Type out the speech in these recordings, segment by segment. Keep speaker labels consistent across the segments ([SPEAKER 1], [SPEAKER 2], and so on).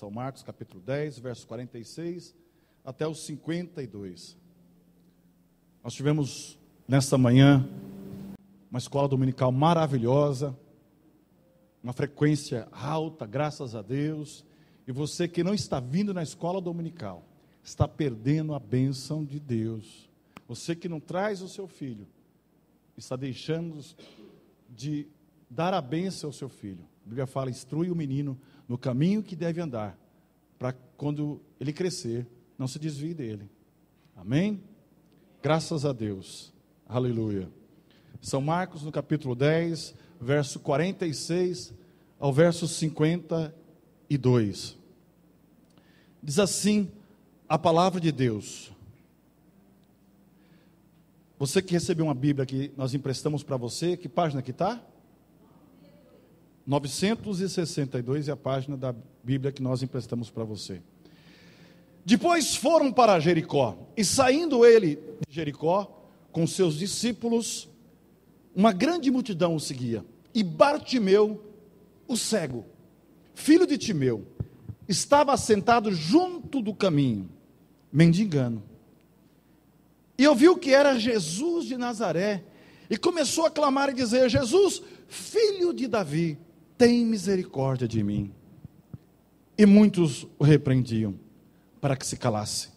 [SPEAKER 1] São Marcos, capítulo 10, verso 46 até o 52. Nós tivemos nesta manhã uma escola dominical maravilhosa, uma frequência alta, graças a Deus. E você que não está vindo na escola dominical, está perdendo a bênção de Deus. Você que não traz o seu filho, está deixando de dar a bênção ao seu filho. A Bíblia fala, instrui o menino no caminho que deve andar, para quando ele crescer, não se desvie dele. Amém? Graças a Deus. Aleluia. São Marcos, no capítulo 10, verso 46 ao verso 52. Diz assim a palavra de Deus. Você que recebeu uma Bíblia que nós emprestamos para você, que página que está? 962 é a página da Bíblia que nós emprestamos para você. Depois foram para Jericó, e saindo ele de Jericó, com seus discípulos, uma grande multidão o seguia. E Bartimeu, o cego, filho de Timeu, estava sentado junto do caminho, mendigando. E ouviu que era Jesus de Nazaré, e começou a clamar e dizer: Jesus, filho de Davi, tem misericórdia de mim. E muitos o repreendiam, para que se calasse.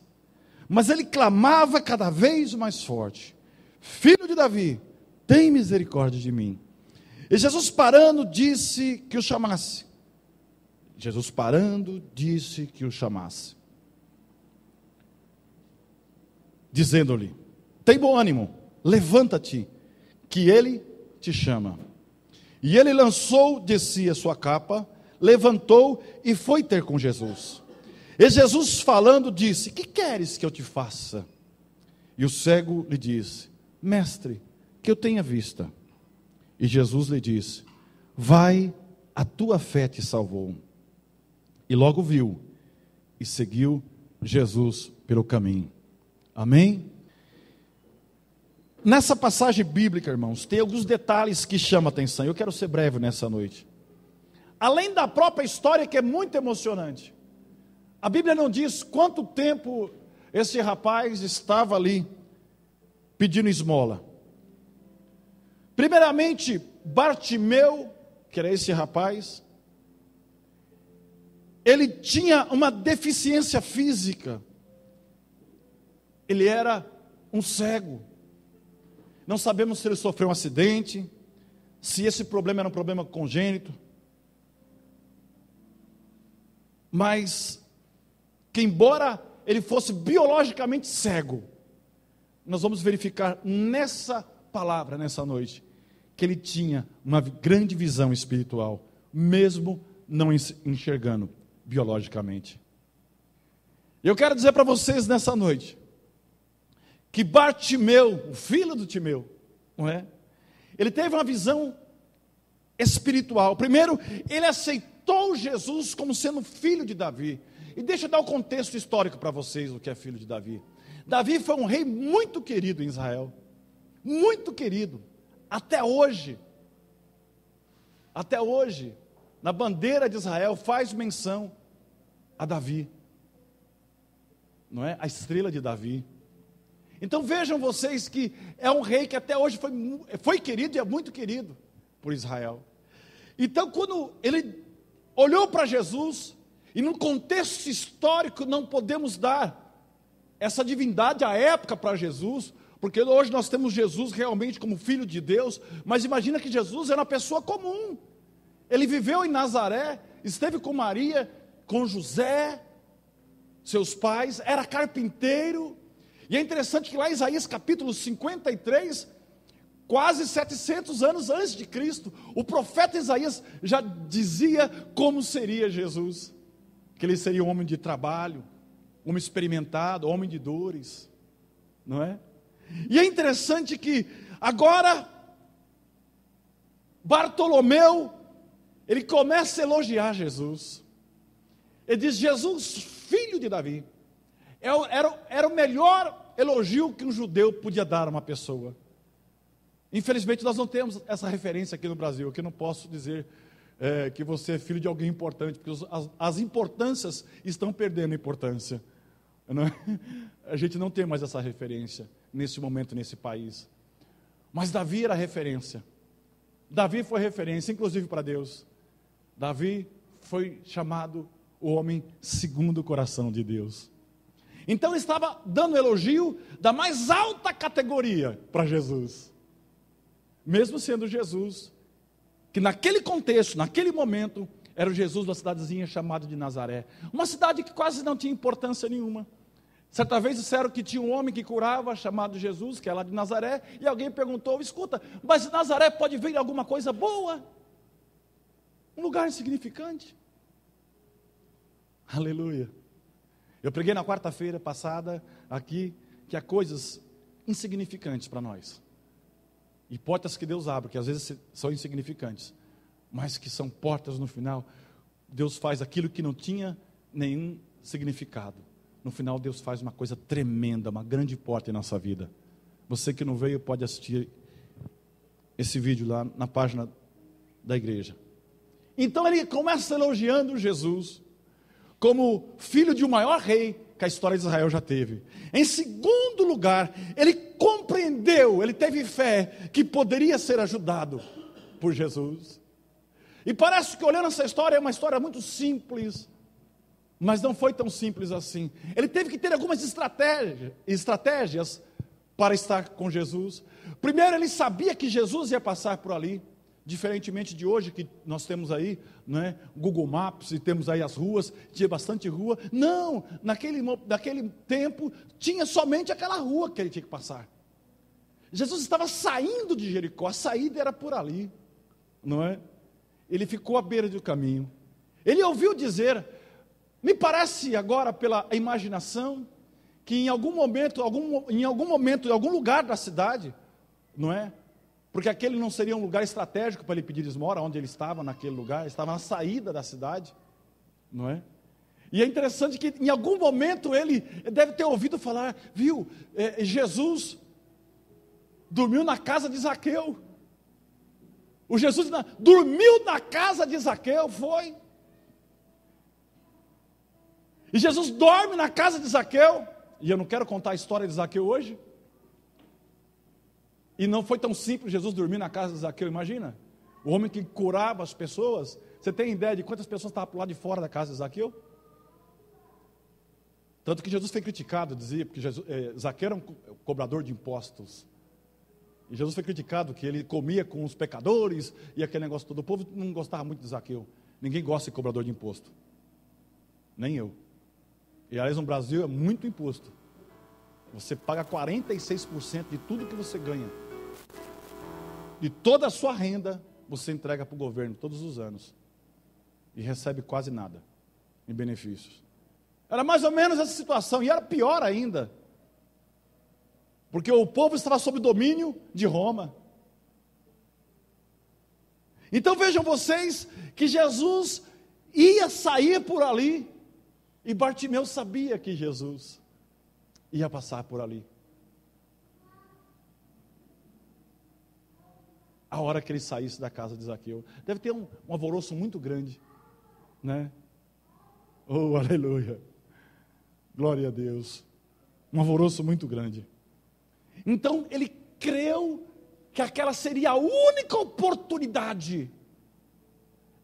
[SPEAKER 1] Mas ele clamava cada vez mais forte: Filho de Davi, tem misericórdia de mim. E Jesus parando, disse que o chamasse. Jesus parando, disse que o chamasse, dizendo-lhe: tem bom ânimo, levanta-te, que ele te chama. E ele lançou de si a sua capa, levantou e foi ter com Jesus. E Jesus falando disse: que queres que eu te faça? E o cego lhe disse: Mestre, que eu tenha vista. E Jesus lhe disse: vai, a tua fé te salvou. E logo viu e seguiu Jesus pelo caminho. Amém? Nessa passagem bíblica, irmãos, tem alguns detalhes que chamam a atenção. Eu quero ser breve nessa noite. Além da própria história, que é muito emocionante, a Bíblia não diz quanto tempo esse rapaz estava ali pedindo esmola. Primeiramente, Bartimeu, que era esse rapaz, ele tinha uma deficiência física. Ele era um cego. Não sabemos se ele sofreu um acidente, se esse problema era um problema congênito. Mas, que embora ele fosse biologicamente cego, nós vamos verificar nessa palavra, nessa noite, que ele tinha uma grande visão espiritual, mesmo não enxergando biologicamente. Eu quero dizer para vocês nessa noite, que Bartimeu, o filho do Timeu, não é? Ele teve uma visão espiritual. Primeiro, ele aceitou Jesus como sendo filho de Davi. E deixa eu dar o contexto histórico para vocês, o que é filho de Davi. Davi foi um rei muito querido em Israel. Muito querido. Até hoje, na bandeira de Israel, faz menção a Davi. Não é? A estrela de Davi. Então vejam vocês que é um rei que até hoje foi querido e é muito querido por Israel. Então quando ele olhou para Jesus, e no contexto histórico não podemos dar essa divindade à época para Jesus, porque hoje nós temos Jesus realmente como filho de Deus, mas imagina que Jesus era uma pessoa comum. Ele viveu em Nazaré, esteve com Maria, com José, seus pais, era carpinteiro. E é interessante que lá em Isaías capítulo 53, quase 700 anos antes de Cristo, o profeta Isaías já dizia como seria Jesus. Que ele seria um homem de trabalho, homem experimentado, homem de dores, não é? E é interessante que agora Bartolomeu, ele começa a elogiar Jesus. Ele diz: Jesus, filho de Davi. Era o melhor elogio que um judeu podia dar a uma pessoa. Infelizmente nós não temos essa referência aqui no Brasil, que eu não posso dizer que você é filho de alguém importante, porque as importâncias estão perdendo importância. Não é? A gente não tem mais essa referência nesse momento, nesse país. Mas Davi era referência. Davi foi referência, inclusive para Deus. Davi foi chamado o homem segundo o coração de Deus. Então ele estava dando elogio da mais alta categoria para Jesus. Mesmo sendo Jesus, que naquele contexto, naquele momento, era o Jesus da cidadezinha chamada de Nazaré. Uma cidade que quase não tinha importância nenhuma. Certa vez disseram que tinha um homem que curava, chamado Jesus, que é lá de Nazaré, e alguém perguntou, escuta, mas de Nazaré pode vir alguma coisa boa? Um lugar insignificante. Aleluia. Eu preguei na quarta-feira passada aqui, que há coisas insignificantes para nós. E portas que Deus abre, que às vezes são insignificantes, mas que são portas no final. Deus faz aquilo que não tinha nenhum significado. No final Deus faz uma coisa tremenda, uma grande porta em nossa vida. Você que não veio pode assistir esse vídeo lá na página da igreja. Então ele começa elogiando Jesus como filho de um maior rei que a história de Israel já teve. Em segundo lugar, ele compreendeu, ele teve fé que poderia ser ajudado por Jesus. E parece que olhando essa história, é uma história muito simples, mas não foi tão simples assim. Ele teve que ter algumas estratégias para estar com Jesus. Primeiro, ele sabia que Jesus ia passar por ali. Diferentemente de hoje, que nós temos aí, né, Google Maps, e temos aí as ruas, tinha bastante rua. Não, naquele tempo, tinha somente aquela rua que ele tinha que passar. Jesus estava saindo de Jericó, a saída era por ali, não é? Ele ficou à beira do caminho. Ele ouviu dizer, me parece agora pela imaginação, que em algum momento, em algum lugar da cidade, não é? Porque aquele não seria um lugar estratégico para ele pedir esmola, onde ele estava naquele lugar, estava na saída da cidade, não é? E é interessante que em algum momento ele deve ter ouvido falar, viu, Jesus dormiu na casa de Zaqueu. O Jesus dormiu na casa de Zaqueu, foi. E Jesus dorme na casa de Zaqueu, e eu não quero contar a história de Zaqueu hoje. E não foi tão simples Jesus dormir na casa de Zaqueu, imagina. O homem que curava as pessoas. Você tem ideia de quantas pessoas estavam por lá de fora da casa de Zaqueu? Tanto que Jesus foi criticado, dizia, porque Zaqueu era um cobrador de impostos. E Jesus foi criticado, que ele comia com os pecadores, e aquele negócio todo. O povo não gostava muito de Zaqueu. Ninguém gosta de cobrador de imposto. Nem eu. E aliás, no Brasil é muito imposto. Você paga 46% de tudo que você ganha. De toda a sua renda, você entrega para o governo todos os anos. E recebe quase nada em benefícios. Era mais ou menos essa situação, e era pior ainda. Porque o povo estava sob domínio de Roma. Então vejam vocês que Jesus ia sair por ali. E Bartimeu sabia que Jesus ia passar por ali. A hora que ele saísse da casa de Zaqueu, deve ter um alvoroço muito grande, né? Oh, aleluia, glória a Deus, um alvoroço muito grande. Então ele creu que aquela seria a única oportunidade,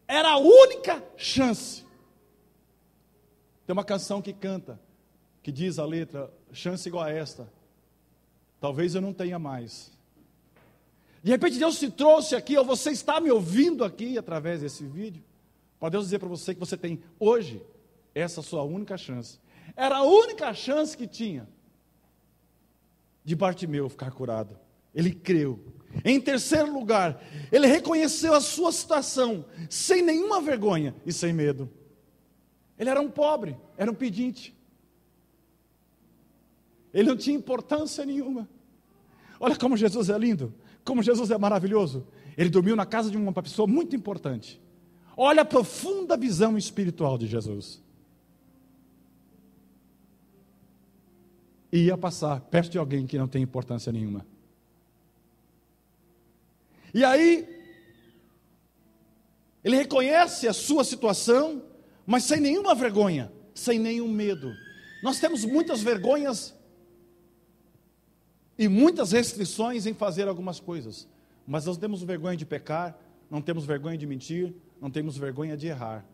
[SPEAKER 1] era a única chance. Tem uma canção que canta, que diz a letra, chance igual a esta, talvez eu não tenha mais. De repente Deus se trouxe aqui, ou você está me ouvindo aqui, através desse vídeo, para Deus dizer para você que você tem hoje, essa sua única chance. Era a única chance que tinha, de Bartimeu ficar curado. Ele creu. Em terceiro lugar, ele reconheceu a sua situação, sem nenhuma vergonha e sem medo. Ele era um pobre, era um pedinte. Ele não tinha importância nenhuma. Olha como Jesus é lindo, como Jesus é maravilhoso. Ele dormiu na casa de uma pessoa muito importante. Olha a profunda visão espiritual de Jesus. E ia passar perto de alguém que não tem importância nenhuma. E aí, Ele reconhece a sua situação, mas sem nenhuma vergonha, sem nenhum medo. Nós temos muitas vergonhas e muitas restrições em fazer algumas coisas, mas nós temos vergonha de pecar, não temos vergonha de mentir, não temos vergonha de errar.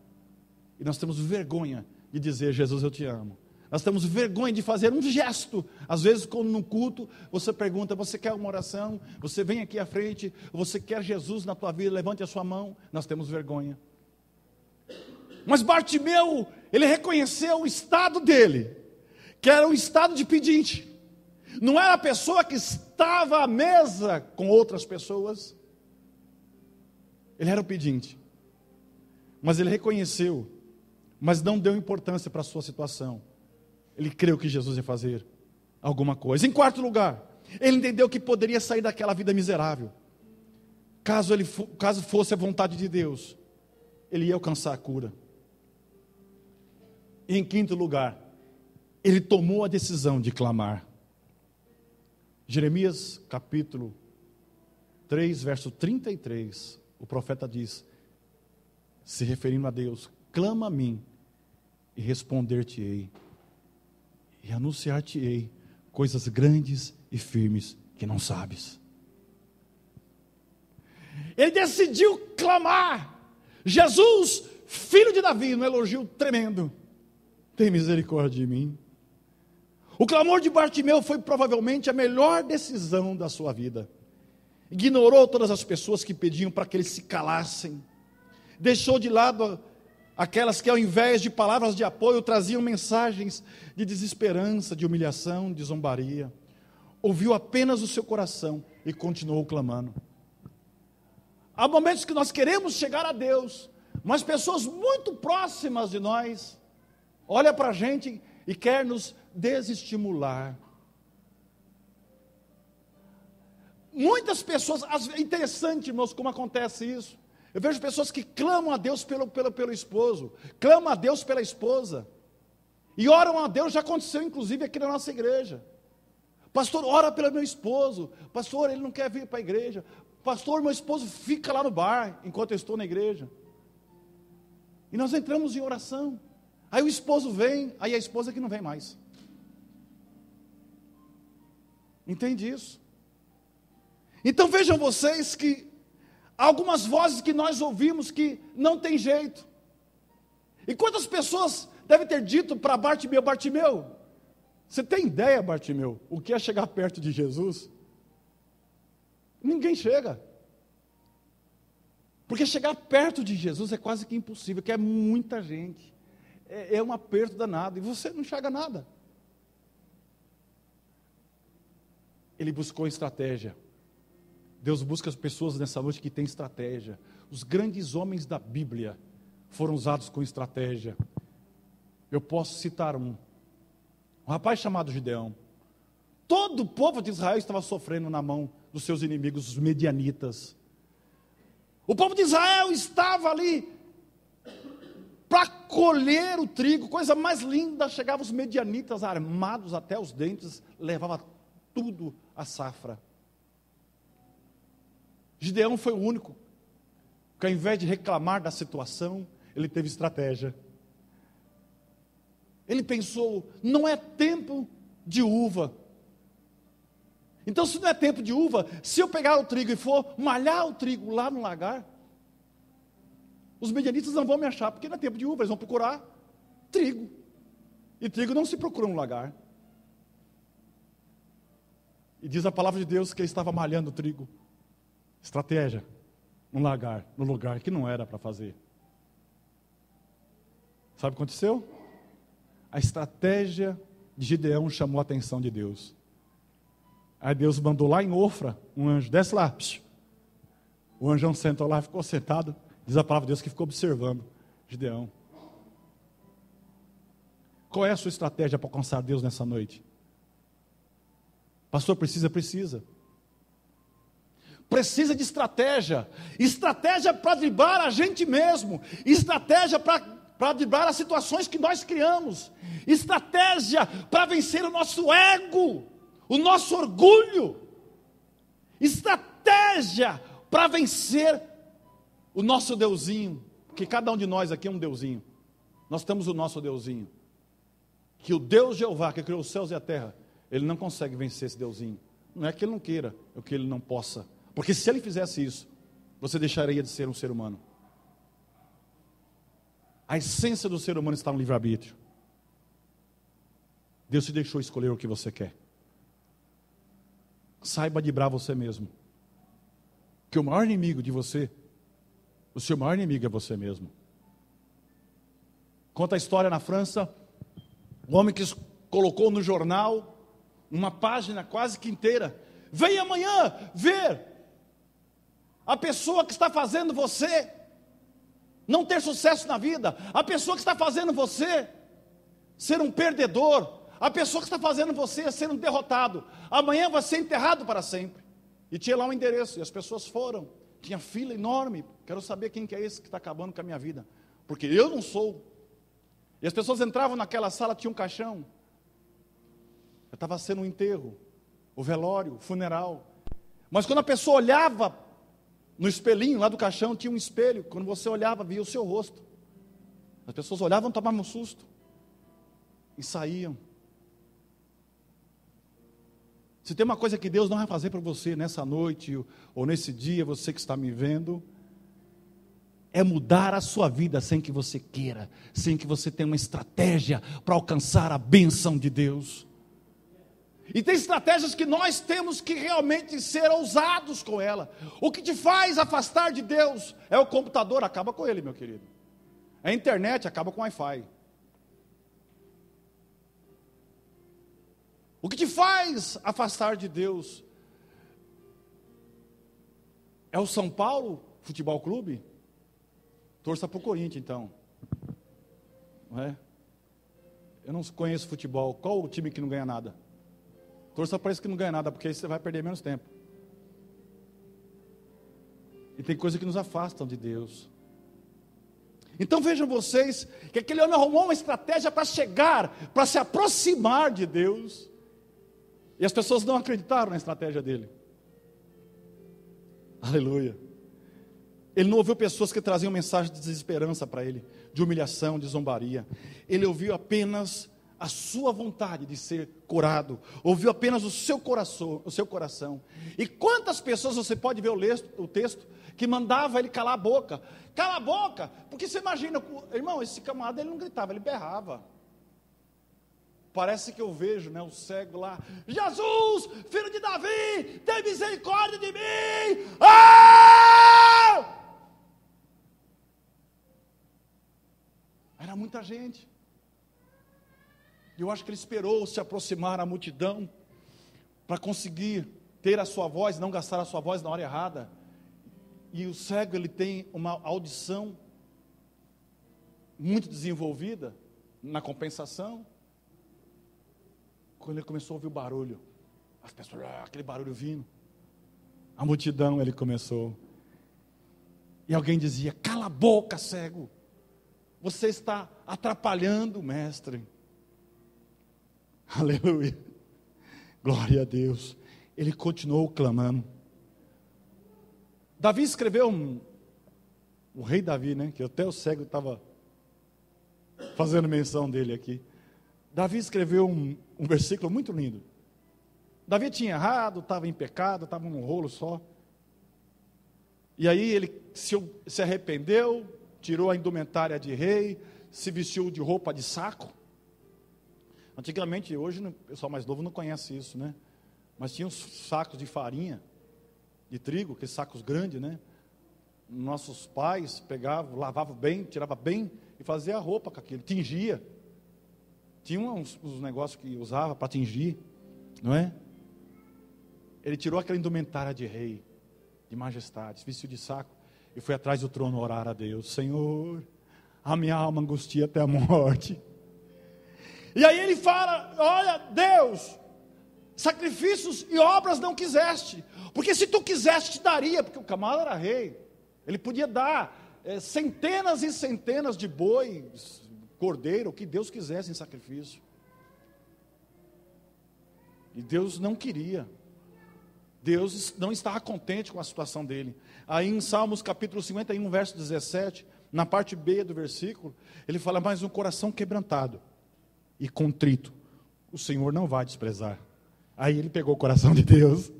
[SPEAKER 1] E nós temos vergonha de dizer: Jesus, eu te amo. Nós temos vergonha de fazer um gesto. Às vezes, quando no culto, você pergunta: você quer uma oração? Você vem aqui à frente, você quer Jesus na tua vida? Levante a sua mão. Nós temos vergonha. Mas Bartimeu, ele reconheceu o estado dele, que era um estado de pedinte. Não era a pessoa que estava à mesa com outras pessoas. Ele era o pedinte. Mas ele reconheceu, mas não deu importância para a sua situação. Ele creu que Jesus ia fazer alguma coisa. Em quarto lugar, ele entendeu que poderia sair daquela vida miserável. Caso fosse a vontade de Deus, ele ia alcançar a cura. E em quinto lugar, ele tomou a decisão de clamar. Jeremias capítulo 3, verso 33, o profeta diz, se referindo a Deus: clama a mim e responder-te-ei, e anunciar-te-ei coisas grandes e firmes que não sabes. Ele decidiu clamar: Jesus, filho de Davi, um elogio tremendo, tem misericórdia de mim. O clamor de Bartimeu foi provavelmente a melhor decisão da sua vida. Ignorou todas as pessoas que pediam para que eles se calassem. Deixou de lado aquelas que, ao invés de palavras de apoio, traziam mensagens de desesperança, de humilhação, de zombaria. Ouviu apenas o seu coração e continuou clamando. Há momentos que nós queremos chegar a Deus, mas pessoas muito próximas de nós olham para a gente e quer nos desestimular. Muitas pessoas, é interessante, irmãos, como acontece isso. Eu vejo pessoas que clamam a Deus pelo esposo, clamam a Deus pela esposa, e oram a Deus. Já aconteceu inclusive aqui na nossa igreja: pastor, ora pelo meu esposo, pastor, ele não quer vir para a igreja, pastor, meu esposo fica lá no bar enquanto eu estou na igreja. E nós entramos em oração, aí o esposo vem, aí a esposa que não vem mais. Entende isso? Então vejam vocês que há algumas vozes que nós ouvimos que não tem jeito. E quantas pessoas devem ter dito para Bartimeu: Bartimeu, você tem ideia, Bartimeu, o que é chegar perto de Jesus? Ninguém chega. Porque chegar perto de Jesus é quase que impossível, que é muita gente. É um aperto danado, e você não enxerga nada. Ele buscou estratégia. Deus busca as pessoas nessa noite que têm estratégia. Os grandes homens da Bíblia foram usados com estratégia. Eu posso citar um rapaz chamado Gideão. Todo o povo de Israel estava sofrendo na mão dos seus inimigos, os medianitas. O povo de Israel estava ali para colher o trigo, coisa mais linda. Chegavam os medianitas armados até os dentes, levava tudo a safra. Gideão foi o único que, ao invés de reclamar da situação, ele teve estratégia. Ele pensou: não é tempo de uva. Então, se não é tempo de uva, se eu pegar o trigo e for malhar o trigo lá no lagar, os medianitas não vão me achar, porque não é tempo de uva, eles vão procurar trigo. E trigo não se procura no lagar. E diz a palavra de Deus que ele estava malhando o trigo. Estratégia, no lugar que não era para fazer. Sabe o que aconteceu? A estratégia de Gideão chamou a atenção de Deus. Aí Deus mandou lá em Ofra um anjo: desce lá. Psh. O anjão sentou lá, ficou sentado. Diz a palavra de Deus que ficou observando Gideão. Qual é a sua estratégia para alcançar Deus nessa noite? Pastor, precisa de estratégia. Estratégia para driblar a gente mesmo. Estratégia para driblar as situações que nós criamos. Estratégia para vencer o nosso ego, o nosso orgulho. Estratégia para vencer o nosso Deusinho, porque cada um de nós aqui é um Deusinho, nós temos o nosso Deusinho, que o Deus Jeová, que criou os céus e a terra, ele não consegue vencer esse Deusinho. Não é que ele não queira, é que ele não possa, porque se ele fizesse isso, você deixaria de ser um ser humano. A essência do ser humano está no livre-arbítrio. Deus te deixou escolher o que você quer. Saiba driblar você mesmo, que o maior inimigo de você, o seu maior inimigo é você mesmo. Conta a história na França, um homem que colocou no jornal, uma página quase que inteira: venha amanhã ver a pessoa que está fazendo você não ter sucesso na vida, a pessoa que está fazendo você ser um perdedor, a pessoa que está fazendo você ser um derrotado, amanhã vai ser enterrado para sempre. E tinha lá um endereço, e as pessoas foram, tinha fila enorme. Quero saber quem que é esse que está acabando com a minha vida, porque eu não sou. E as pessoas entravam naquela sala, tinha um caixão, estava sendo um enterro, o velório, o funeral. Mas quando a pessoa olhava no espelhinho lá do caixão, tinha um espelho, quando você olhava, via o seu rosto. As pessoas olhavam, tomavam um susto e saíam. Se tem uma coisa que Deus não vai fazer para você nessa noite ou nesse dia, você que está me vendo, é mudar a sua vida sem que você queira, sem que você tenha uma estratégia para alcançar a bênção de Deus. E tem estratégias que nós temos que realmente ser ousados com ela. O que te faz afastar de Deus é o computador, acaba com ele, meu querido. A internet acaba com o Wi-Fi. O que te faz afastar de Deus é o São Paulo Futebol Clube? Torça para o Corinthians, então. Não é? Eu não conheço futebol. Qual o time que não ganha nada? Torça para esse que não ganha nada, porque aí você vai perder menos tempo. E tem coisas que nos afastam de Deus. Então vejam vocês, que aquele homem arrumou uma estratégia para chegar, para se aproximar de Deus. E as pessoas não acreditaram na estratégia dele. Aleluia. Ele não ouviu pessoas que traziam mensagem de desesperança para ele, de humilhação, de zombaria. Ele ouviu apenas a sua vontade de ser curado, ouviu apenas o seu coração. E quantas pessoas você pode ver o texto que mandava ele calar a boca? Cala a boca, porque você imagina, irmão, esse camarada ele não gritava, ele berrava. Parece que eu vejo, né, o cego lá: Jesus, filho de Davi, tem misericórdia de mim! Ah! Era muita gente. E eu acho que ele esperou se aproximar da multidão para conseguir ter a sua voz, não gastar a sua voz na hora errada. E o cego, ele tem uma audição muito desenvolvida na compensação. Quando ele começou a ouvir o barulho, as pessoas, aquele barulho vindo, a multidão, ele começou. E alguém dizia: cala a boca, cego, você está atrapalhando o mestre. Aleluia, glória a Deus. Ele continuou clamando. Davi escreveu o rei Davi, né, que até o cego estava fazendo menção dele aqui. Davi escreveu um versículo muito lindo. Davi tinha errado, estava em pecado, estava num rolo só. E aí ele se arrependeu, tirou a indumentária de rei, se vestiu de roupa de saco. Antigamente, hoje o pessoal mais novo não conhece isso, né? Mas tinha os sacos de farinha, de trigo, aqueles sacos grandes, né? Nossos pais pegavam, lavavam bem, tiravam bem e faziam a roupa com aquilo, tingia. Tinha uns negócios que usava para tingir, não é? Ele tirou aquela indumentária de rei, de majestade, se vestiu de saco e foi atrás do trono orar a Deus: Senhor, a minha alma angustia até a morte. E aí ele fala: olha, Deus, sacrifícios e obras não quiseste, porque se tu quiseste te daria, porque o camarada era rei, ele podia dar centenas e centenas de bois, cordeiro, o que Deus quisesse em sacrifício. E Deus não queria. Deus não estava contente com a situação dele. Aí em Salmos capítulo 51, verso 17, na parte B do versículo, ele fala: mas um coração quebrantado e contrito, o Senhor não vai desprezar. Aí ele pegou o coração de Deus.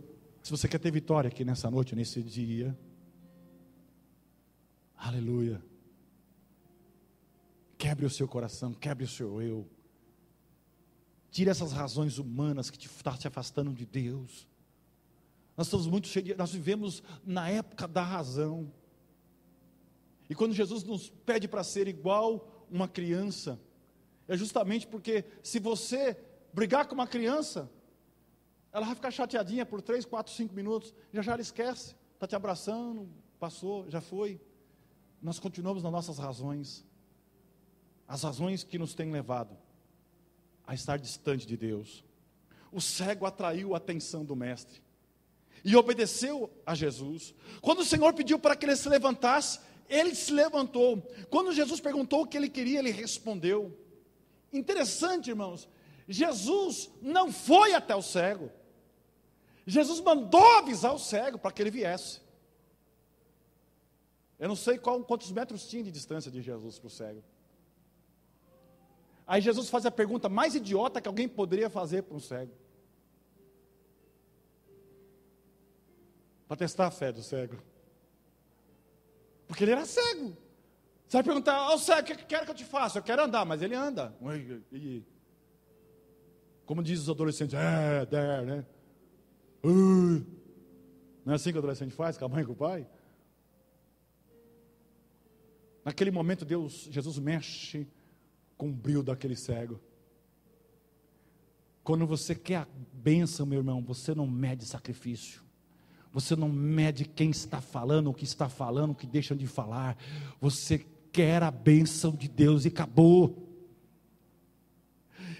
[SPEAKER 1] Se você quer ter vitória aqui nessa noite, nesse dia, aleluia, quebre o seu coração, quebre o seu eu, tire essas razões humanas que estão te afastando de Deus. Nós estamos muito cheios de, nós vivemos na época da razão. E quando Jesus nos pede para ser igual uma criança, é justamente porque se você brigar com uma criança, ela vai ficar chateadinha por 3, 4, 5 minutos, já ela esquece, está te abraçando, passou, já foi. Nós continuamos nas nossas razões, as razões que nos têm levado a estar distante de Deus. O cego atraiu a atenção do mestre e obedeceu a Jesus. Quando o Senhor pediu para que ele se levantasse, ele se levantou. Quando Jesus perguntou o que ele queria, ele respondeu. Interessante, irmãos, Jesus não foi até o cego, Jesus mandou avisar o cego para que ele viesse. Eu não sei quantos metros tinha de distância de Jesus para o cego. Aí Jesus faz a pergunta mais idiota que alguém poderia fazer para um cego, para testar a fé do cego, porque ele era cego. Você vai perguntar: ó cego, o que quer que eu te faça? Eu quero andar, mas ele anda. Como diz os adolescentes, né? Não é assim que o adolescente faz, com a mãe e com o pai? Naquele momento Jesus mexe com o brilho daquele cego. Quando você quer a bênção, meu irmão, você não mede sacrifício. Você não mede quem está falando, o que está falando, o que deixam de falar. Você quer a bênção de Deus e acabou.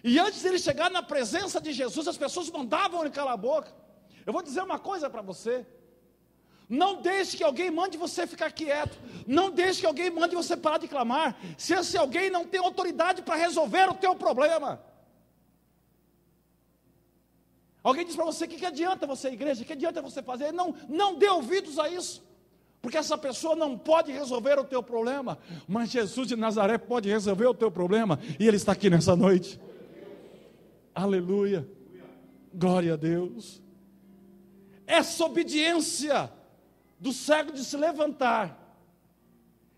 [SPEAKER 1] E antes de ele chegar na presença de Jesus, as pessoas mandavam ele calar a boca. Eu vou dizer uma coisa para você: não deixe que alguém mande você ficar quieto, não deixe que alguém mande você parar de clamar, se esse alguém não tem autoridade para resolver o teu problema. Alguém diz para você: que adianta você ir à igreja, que adianta você fazer? Não dê ouvidos a isso, porque essa pessoa não pode resolver o teu problema, mas Jesus de Nazaré pode resolver o teu problema, e Ele está aqui nessa noite. Aleluia, glória a Deus. Essa obediência do cego de se levantar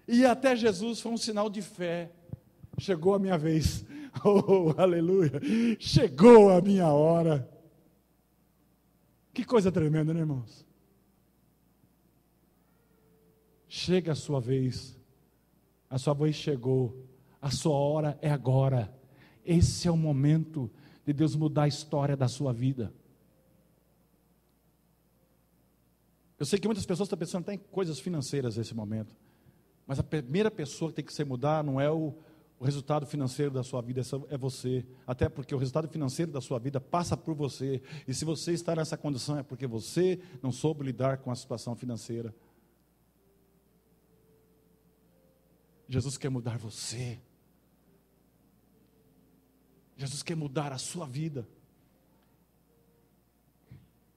[SPEAKER 1] e ir até Jesus foi um sinal de fé. Chegou a minha vez, oh aleluia, chegou a minha hora. Que coisa tremenda, né, irmãos? Chega a sua vez chegou, a sua hora é agora. Esse é o momento de Deus mudar a história da sua vida. Eu sei que muitas pessoas estão pensando até em coisas financeiras nesse momento, mas a primeira pessoa que tem que se mudar não é o resultado financeiro da sua vida, é você, até porque o resultado financeiro da sua vida passa por você, e se você está nessa condição é porque você não soube lidar com a situação financeira. Jesus quer mudar você, Jesus quer mudar a sua vida.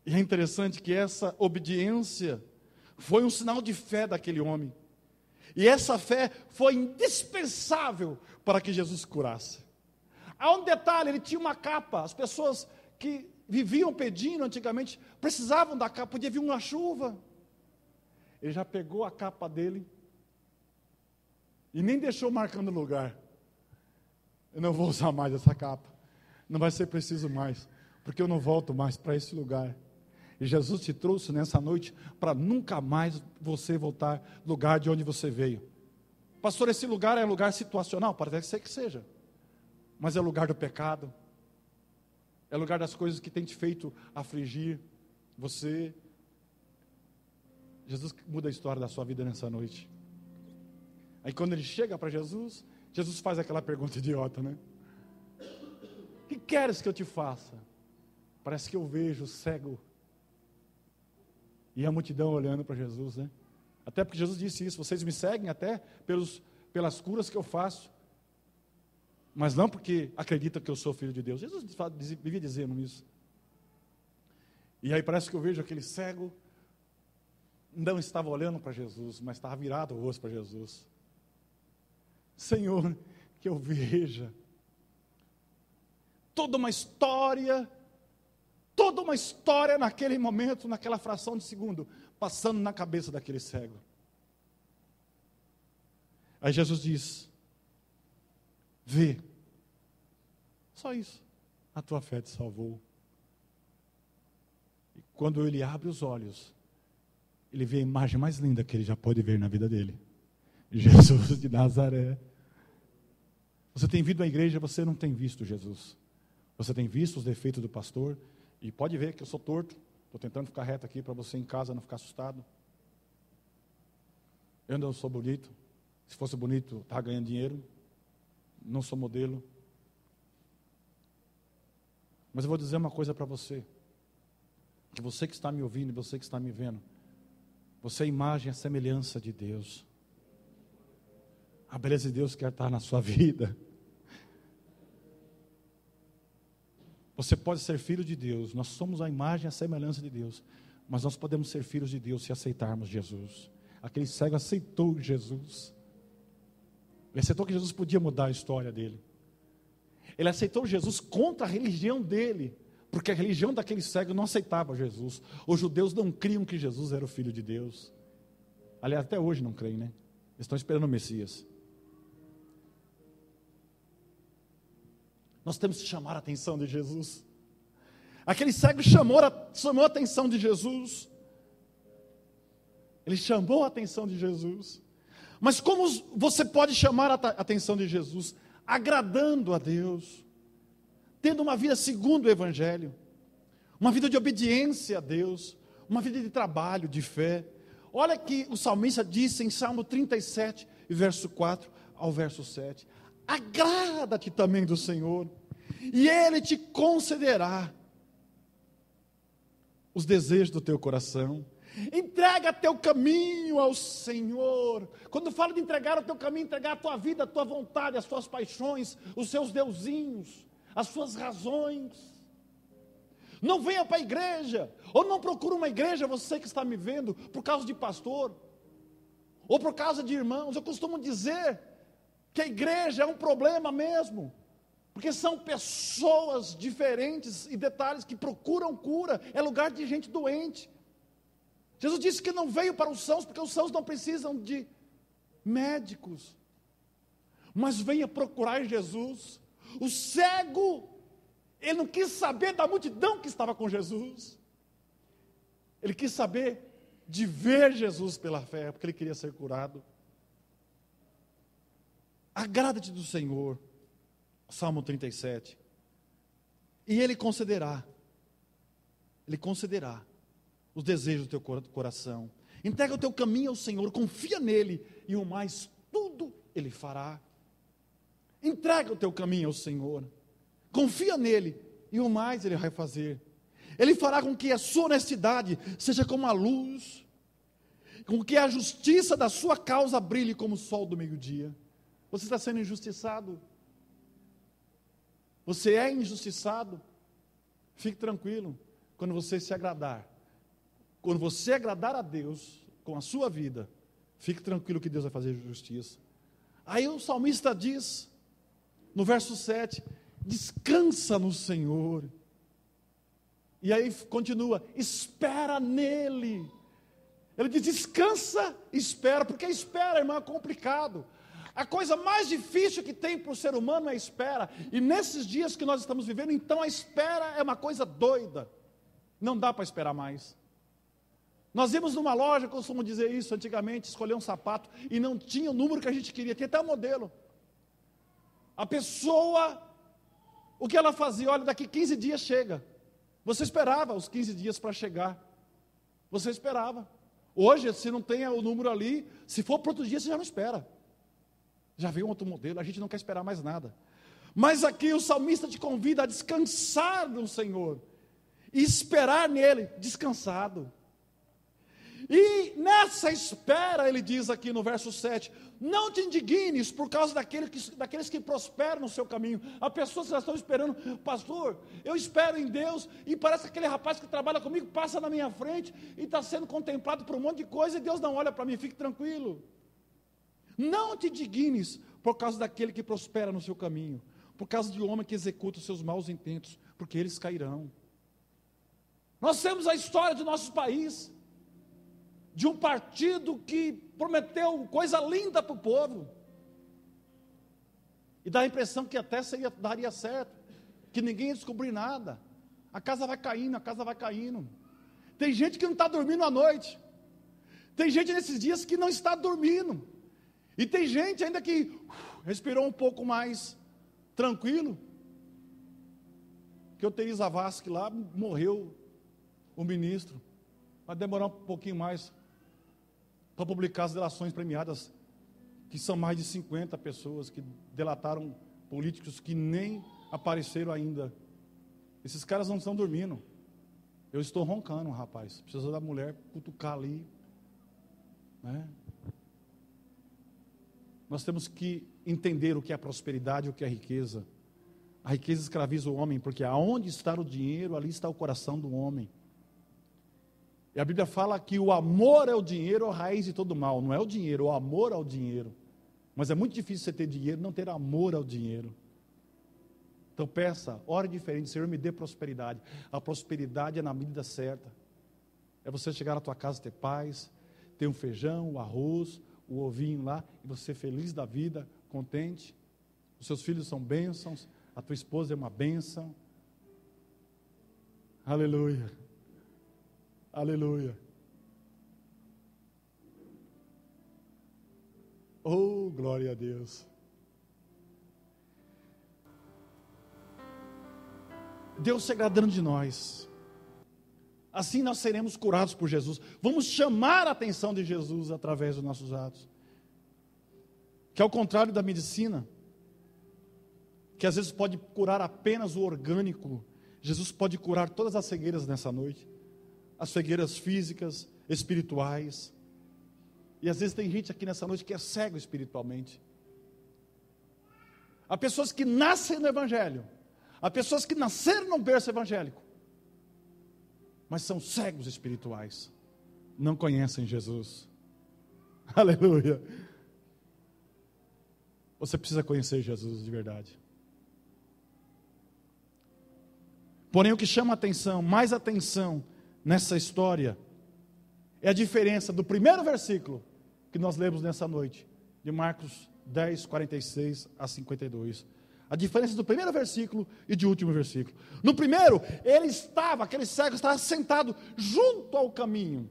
[SPEAKER 1] E é interessante que essa obediência foi um sinal de fé daquele homem. E essa fé foi indispensável para que Jesus curasse. Há um detalhe: ele tinha uma capa. As pessoas que viviam pedindo antigamente precisavam da capa, podia vir uma chuva. Ele já pegou a capa dele e nem deixou marcando o lugar. Eu não vou usar mais essa capa, não vai ser preciso mais, porque eu não volto mais para esse lugar. E Jesus te trouxe nessa noite para nunca mais você voltar no lugar de onde você veio. Pastor, esse lugar é um lugar situacional? Parece ser que seja, mas é lugar do pecado, é lugar das coisas que tem te feito afligir você. Jesus muda a história da sua vida nessa noite. Aí quando ele chega para Jesus, Jesus faz aquela pergunta idiota, né? O que queres que eu te faça? Parece que eu vejo o cego e a multidão olhando para Jesus, né? Até porque Jesus disse isso: vocês me seguem até pelas curas que eu faço, mas não porque acreditam que eu sou filho de Deus. Jesus vivia dizendo isso. E aí parece que eu vejo aquele cego, não estava olhando para Jesus, mas estava virado o rosto para Jesus. Senhor, que eu veja toda uma história naquele momento, naquela fração de segundo, passando na cabeça daquele cego. Aí Jesus diz: vê, só isso, a tua fé te salvou. E quando ele abre os olhos, ele vê a imagem mais linda que ele já pode ver na vida dele: Jesus de Nazaré. Você tem vindo à igreja, você não tem visto Jesus. Você tem visto os defeitos do pastor, e pode ver que eu sou torto. Estou tentando ficar reto aqui para você em casa não ficar assustado. Eu não sou bonito. Se fosse bonito, estava ganhando dinheiro. Não sou modelo. Mas eu vou dizer uma coisa para você. Que você que está me ouvindo e você que está me vendo, você é a imagem e a semelhança de Deus. A beleza de Deus quer estar na sua vida. Você pode ser filho de Deus. Nós somos a imagem e a semelhança de Deus. Mas nós podemos ser filhos de Deus se aceitarmos Jesus. Aquele cego aceitou Jesus. Ele aceitou que Jesus podia mudar a história dele. Ele aceitou Jesus contra a religião dele. Porque a religião daquele cego não aceitava Jesus. Os judeus não criam que Jesus era o Filho de Deus. Aliás, até hoje não creem, né? Eles estão esperando o Messias. Nós temos que chamar a atenção de Jesus. Aquele cego chamou a atenção de Jesus. Ele chamou a atenção de Jesus. Mas como você pode chamar a atenção de Jesus? Agradando a Deus. Tendo uma vida segundo o Evangelho. Uma vida de obediência a Deus. Uma vida de trabalho, de fé. Olha que o salmista disse em Salmo 37, verso 4 ao verso 7. Agrada-te também do Senhor, e Ele te concederá os desejos do teu coração. Entrega teu caminho ao Senhor. Quando falo de entregar o teu caminho, entregar a tua vida, a tua vontade, as tuas paixões, os seus deusinhos, as suas razões. Não venha para a igreja, ou não procure uma igreja, você que está me vendo, por causa de pastor, ou por causa de irmãos. Eu costumo dizer que a igreja é um problema mesmo, porque são pessoas diferentes e detalhes que procuram cura, é lugar de gente doente. Jesus disse que não veio para os sãos, porque os sãos não precisam de médicos, mas venha procurar Jesus. O cego, ele não quis saber da multidão que estava com Jesus, ele quis saber de ver Jesus pela fé, porque ele queria ser curado. Agrada-te do Senhor, Salmo 37, e Ele concederá os desejos do teu coração. Entrega o teu caminho ao Senhor, confia nele, e o mais tudo Ele fará. Entrega o teu caminho ao Senhor, confia nele, e o mais Ele vai fazer. Ele fará com que a sua honestidade seja como a luz, com que a justiça da sua causa brilhe como o sol do meio-dia. Você está sendo injustiçado? Você é injustiçado? Fique tranquilo, quando você se agradar. Quando você agradar a Deus com a sua vida, fique tranquilo que Deus vai fazer justiça. Aí o salmista diz, no verso 7, descansa no Senhor. E aí continua, espera nele. Ele diz, descansa, espera, porque a espera, irmão, é complicado. A coisa mais difícil que tem para o ser humano é a espera. E nesses dias que nós estamos vivendo, então a espera é uma coisa doida. Não dá para esperar mais. Nós íamos numa loja, costumo dizer isso antigamente, escolher um sapato, e não tinha o número que a gente queria, tinha até o modelo. A pessoa, o que ela fazia? Olha, daqui 15 dias chega. Você esperava os 15 dias para chegar. Você esperava. Hoje, se não tem o número ali, se for para outro dia, você já não espera. Já veio um outro modelo, a gente não quer esperar mais nada. Mas aqui o salmista te convida a descansar no Senhor. E esperar nele, descansado. E nessa espera, ele diz aqui no verso 7, não te indignes por causa daqueles que prosperam no seu caminho. Há pessoas que já estão esperando, pastor, eu espero em Deus, e parece que aquele rapaz que trabalha comigo passa na minha frente, e está sendo contemplado por um monte de coisa, e Deus não olha para mim, fique tranquilo. Não te indignes por causa daquele que prospera no seu caminho, por causa de homem que executa os seus maus intentos, porque eles cairão. Nós temos a história do nosso país, de um partido que prometeu coisa linda para o povo, e dá a impressão que até daria certo, que ninguém ia descobrir nada, a casa vai caindo, a casa vai caindo. Tem gente que não está dormindo à noite, tem gente nesses dias que não está dormindo, e tem gente ainda que respirou um pouco mais tranquilo, que o Teir Zavascki lá morreu, o ministro, vai demorar um pouquinho mais para publicar as delações premiadas, que são mais de 50 pessoas que delataram políticos que nem apareceram ainda. Esses caras não estão dormindo. Eu estou roncando, rapaz. Precisa da mulher cutucar ali, né? Nós temos que entender o que é a prosperidade e o que é a riqueza. A riqueza escraviza o homem, porque aonde está o dinheiro, ali está o coração do homem. E a Bíblia fala que o amor é o dinheiro, a raiz de todo mal. Não é o dinheiro, o amor ao dinheiro. Mas é muito difícil você ter dinheiro e não ter amor ao dinheiro. Então peça, ore diferente, Senhor, me dê prosperidade. A prosperidade é na medida certa. É você chegar na tua casa, ter paz, ter um feijão, o arroz, o ovinho lá, e você feliz da vida, contente. Os seus filhos são bênçãos, a tua esposa é uma bênção. Aleluia. Aleluia. Oh, glória a Deus. Deus se agradando de nós. Assim nós seremos curados por Jesus. Vamos chamar a atenção de Jesus através dos nossos atos. Que ao contrário da medicina, que às vezes pode curar apenas o orgânico, Jesus pode curar todas as cegueiras nessa noite. As cegueiras físicas, espirituais. E às vezes tem gente aqui nessa noite que é cego espiritualmente. Há pessoas que nascem no Evangelho. Há pessoas que nasceram num berço evangélico, mas são cegos espirituais. Não conhecem Jesus. Aleluia. Você precisa conhecer Jesus de verdade. Porém, o que chama atenção, mais atenção nessa história, é a diferença do primeiro versículo que nós lemos nessa noite, de Marcos 10, 46 a 52. A diferença do primeiro versículo e do último versículo. No primeiro, aquele cego estava sentado junto ao caminho,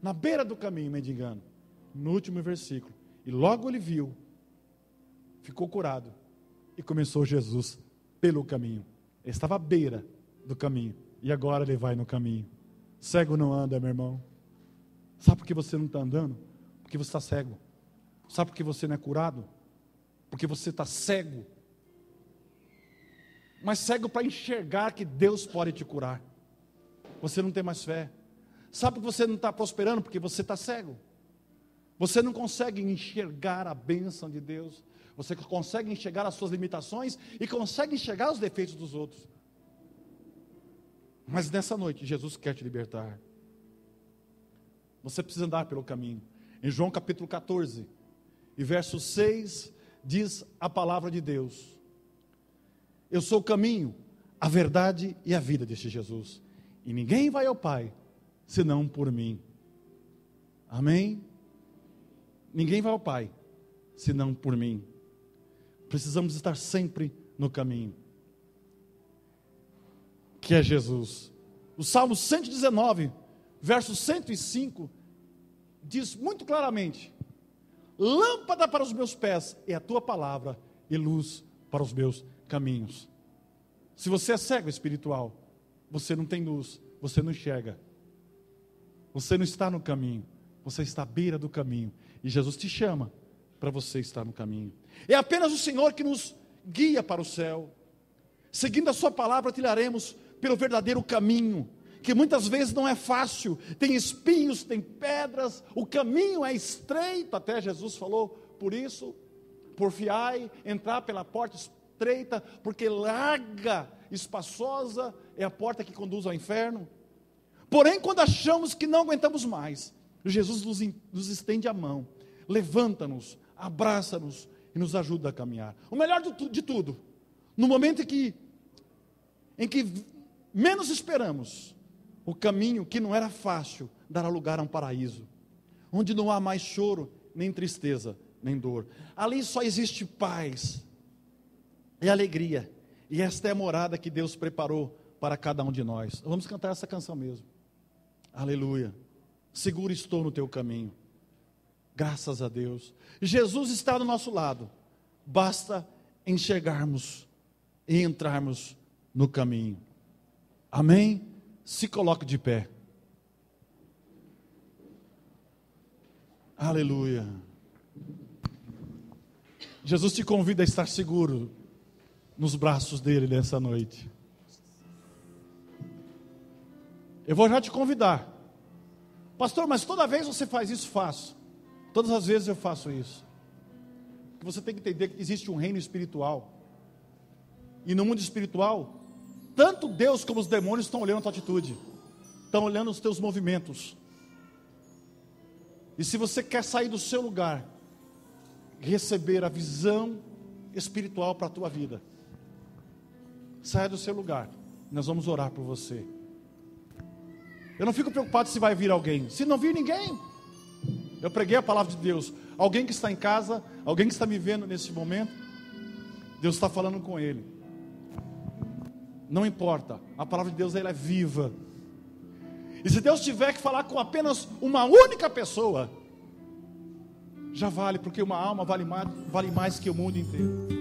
[SPEAKER 1] na beira do caminho, mendigando. No último versículo, e logo ele viu, ficou curado, e começou Jesus pelo caminho. Ele estava à beira do caminho, e agora ele vai no caminho. Cego não anda, meu irmão. Sabe por que você não está andando? Porque você está cego. Sabe por que você não é curado? Porque você está cego. Mas cego para enxergar que Deus pode te curar. Você não tem mais fé. Sabe por que você não está prosperando? Porque você está cego. Você não consegue enxergar a bênção de Deus. Você consegue enxergar as suas limitações e consegue enxergar os defeitos dos outros. Mas nessa noite, Jesus quer te libertar. Você precisa andar pelo caminho. Em João capítulo 14, e verso 6, diz a palavra de Deus: eu sou o caminho, a verdade e a vida, disse Jesus. E ninguém vai ao Pai, senão por mim. Amém? Ninguém vai ao Pai, senão por mim. Precisamos estar sempre no caminho, que é Jesus. O Salmo 119, verso 105, diz muito claramente: lâmpada para os meus pés é a tua palavra, e luz para os meus caminhos. Se você é cego espiritual, você não tem luz, você não enxerga, você não está no caminho, você está à beira do caminho, e Jesus te chama para você estar no caminho. É apenas o Senhor que nos guia para o céu. Seguindo a sua palavra, trilharemos pelo verdadeiro caminho, que muitas vezes não é fácil, tem espinhos, tem pedras, o caminho é estreito, até Jesus falou, por isso, porfiai, entrar pela porta estreita, porque larga, espaçosa é a porta que conduz ao inferno. Porém, quando achamos que não aguentamos mais, Jesus nos estende a mão, levanta-nos, abraça-nos e nos ajuda a caminhar. O melhor de tudo, no momento em que menos esperamos, o caminho que não era fácil dará lugar a um paraíso, onde não há mais choro, nem tristeza, nem dor. Ali só existe paz e alegria, e esta é a morada que Deus preparou para cada um de nós. Vamos cantar essa canção mesmo. Aleluia. Seguro estou no teu caminho. Graças a Deus. Jesus está do nosso lado. Basta enxergarmos e entrarmos no caminho. Amém? Se coloque de pé. Aleluia. Jesus te convida a estar seguro nos braços dele nessa noite. Eu vou já te convidar. Pastor, mas toda vez você faz isso? Faço. Todas as vezes eu faço isso. Porque você tem que entender que existe um reino espiritual. E no mundo espiritual, tanto Deus como os demônios estão olhando a tua atitude, estão olhando os teus movimentos. E se você quer sair do seu lugar, receber a visão espiritual para a tua vida, saia do seu lugar, nós vamos orar por você. Eu não fico preocupado se vai vir alguém. Se não vir ninguém, eu preguei a palavra de Deus. Alguém que está em casa, alguém que está me vendo nesse momento, Deus está falando com ele. Não importa, a palavra de Deus ela é viva. E se Deus tiver que falar com apenas uma única pessoa, já vale, porque uma alma vale mais que o mundo inteiro.